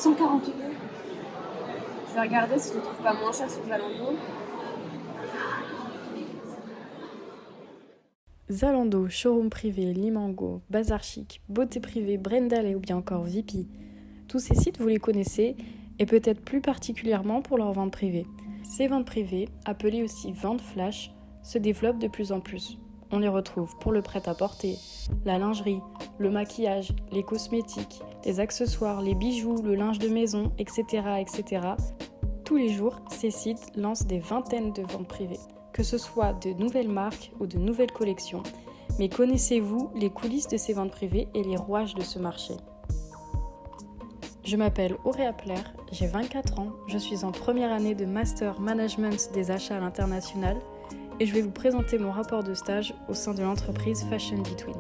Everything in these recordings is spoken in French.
140 €. Je vais regarder si je ne trouve pas moins cher sur Zalando. Zalando, showroom privé, Limango, Bazar Chic, Beauté Privée, Brendale ou bien encore Vipi. Tous ces sites, vous les connaissez, et peut-être plus particulièrement pour leurs ventes privées. Ces ventes privées, appelées aussi ventes flash, se développent de plus en plus. On les retrouve pour le prêt-à-porter, la lingerie, le maquillage, les cosmétiques, les accessoires, les bijoux, le linge de maison, etc., etc. Tous les jours, ces sites lancent des vingtaines de ventes privées, que ce soit de nouvelles marques ou de nouvelles collections. Mais connaissez-vous les coulisses de ces ventes privées et les rouages de ce marché ? Je m'appelle Auréa Plaire, j'ai 24 ans, je suis en première année de Master Management des achats à l'international et je vais vous présenter mon rapport de stage au sein de l'entreprise Fashion Between.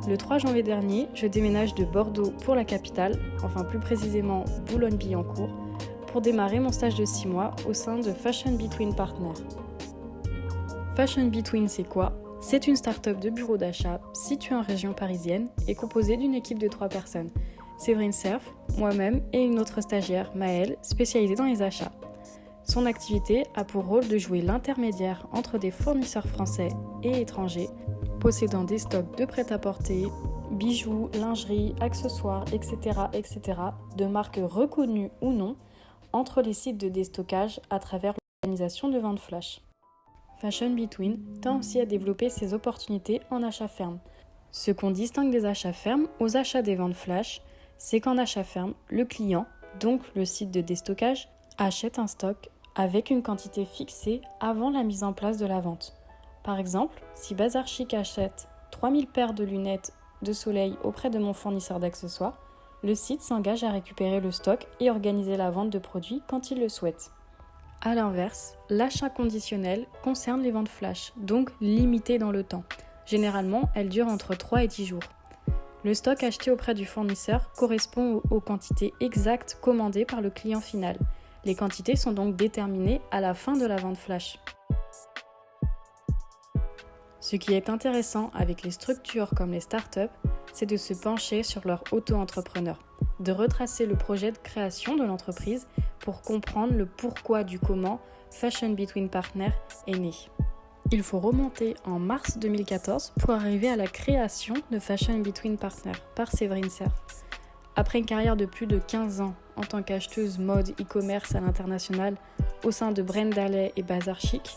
Le 3 janvier dernier, je déménage de Bordeaux pour la capitale, enfin plus précisément Boulogne-Billancourt, pour démarrer mon stage de 6 mois au sein de Fashion Between Partners. Fashion Between, c'est quoi ? C'est une start-up de bureau d'achat située en région parisienne et composée d'une équipe de 3 personnes. Séverine Cerf, moi-même et une autre stagiaire, Maëlle, spécialisée dans les achats. Son activité a pour rôle de jouer l'intermédiaire entre des fournisseurs français et étrangers, possédant des stocks de prêt-à-porter, bijoux, lingerie, accessoires, etc., etc., de marques reconnues ou non, entre les sites de déstockage à travers l'organisation de ventes flash. Fashion Between tend aussi à développer ses opportunités en achat ferme. Ce qu'on distingue des achats fermes aux achats des ventes flash, c'est qu'en achat ferme, le client, donc le site de déstockage, achète un stock avec une quantité fixée avant la mise en place de la vente. Par exemple, si Bazar Chic achète 3000 paires de lunettes de soleil auprès de mon fournisseur d'accessoires, le site s'engage à récupérer le stock et organiser la vente de produits quand il le souhaite. A l'inverse, l'achat conditionnel concerne les ventes flash, donc limitées dans le temps. Généralement, elles durent entre 3 et 10 jours. Le stock acheté auprès du fournisseur correspond aux quantités exactes commandées par le client final. Les quantités sont donc déterminées à la fin de la vente flash. Ce qui est intéressant avec les structures comme les startups, c'est de se pencher sur leur auto-entrepreneur, de retracer le projet de création de l'entreprise pour comprendre le pourquoi du comment Fashion Between Partners est né. Il faut remonter en mars 2014 pour arriver à la création de Fashion Between Partners par Séverine Cerf. Après une carrière de plus de 15 ans en tant qu'acheteuse mode e-commerce à l'international au sein de Brendale et Bazar Chic,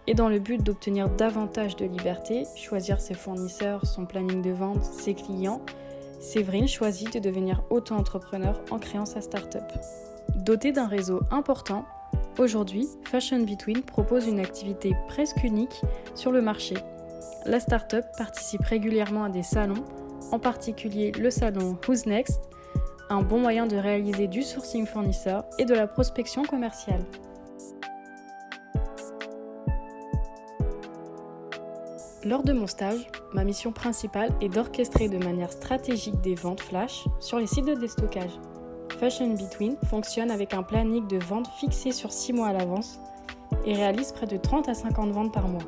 et dans le but d'obtenir davantage de liberté, choisir ses fournisseurs, son planning de vente, ses clients, Séverine choisit de devenir auto-entrepreneur en créant sa start-up. Dotée d'un réseau important, aujourd'hui, Fashion Between propose une activité presque unique sur le marché. La start-up participe régulièrement à des salons, en particulier le salon Who's Next, un bon moyen de réaliser du sourcing fournisseur et de la prospection commerciale. Lors de mon stage, ma mission principale est d'orchestrer de manière stratégique des ventes flash sur les sites de déstockage. Fashion Between fonctionne avec un planning de vente fixé sur 6 mois à l'avance et réalise près de 30 à 50 ventes par mois.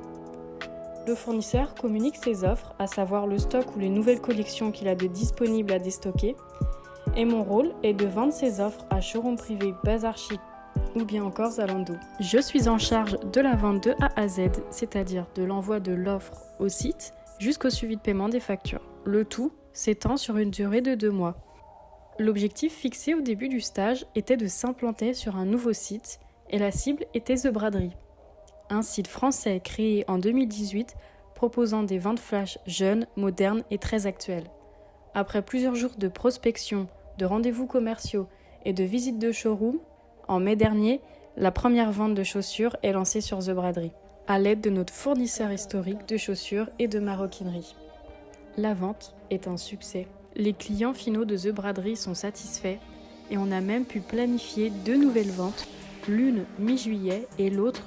Le fournisseur communique ses offres, à savoir le stock ou les nouvelles collections qu'il a de disponibles à déstocker, et mon rôle est de vendre ces offres à showroom privé Bazar Chic ou bien encore Zalando. Je suis en charge de la vente de A à Z, c'est-à-dire de l'envoi de l'offre au site jusqu'au suivi de paiement des factures. Le tout s'étend sur une durée de 2 mois. L'objectif fixé au début du stage était de s'implanter sur un nouveau site et la cible était The Braderie, un site français créé en 2018 proposant des ventes flash jeunes, modernes et très actuelles. Après plusieurs jours de prospection, de rendez-vous commerciaux et de visites de showroom, en mai dernier, la première vente de chaussures est lancée sur The Braderie, à l'aide de notre fournisseur historique de chaussures et de maroquinerie. La vente est un succès. Les clients finaux de The Braderie sont satisfaits et on a même pu planifier 2 nouvelles ventes, l'une mi-juillet et l'autre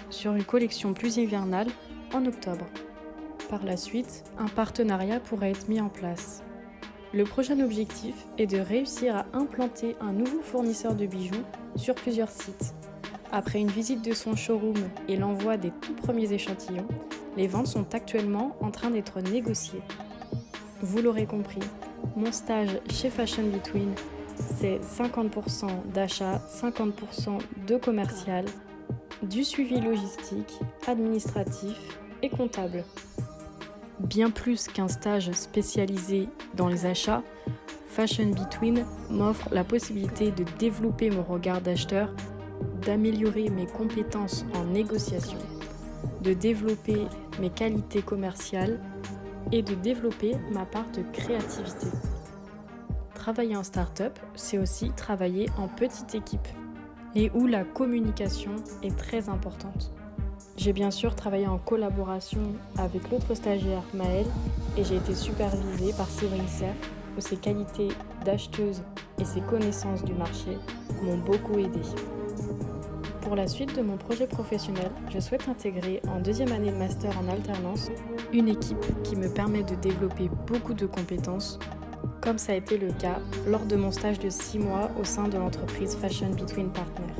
sur une collection plus hivernale en octobre. Par la suite, un partenariat pourrait être mis en place. Le prochain objectif est de réussir à implanter un nouveau fournisseur de bijoux sur plusieurs sites. Après une visite de son showroom et l'envoi des tout premiers échantillons, les ventes sont actuellement en train d'être négociées. Vous l'aurez compris, mon stage chez Fashion Between c'est 50% d'achat, 50% de commercial, du suivi logistique, administratif et comptable. Bien plus qu'un stage spécialisé dans les achats, Fashion Between m'offre la possibilité de développer mon regard d'acheteur, d'améliorer mes compétences en négociation, de développer mes qualités commerciales et de développer ma part de créativité. Travailler en start-up, c'est aussi travailler en petite équipe et où la communication est très importante. J'ai bien sûr travaillé en collaboration avec l'autre stagiaire Maëlle et j'ai été supervisée par Séverine Cerf où ses qualités d'acheteuse et ses connaissances du marché m'ont beaucoup aidée. Pour la suite de mon projet professionnel, je souhaite intégrer en deuxième année de master en alternance une équipe qui me permet de développer beaucoup de compétences, comme ça a été le cas lors de mon stage de 6 mois au sein de l'entreprise Fashion Between Partners.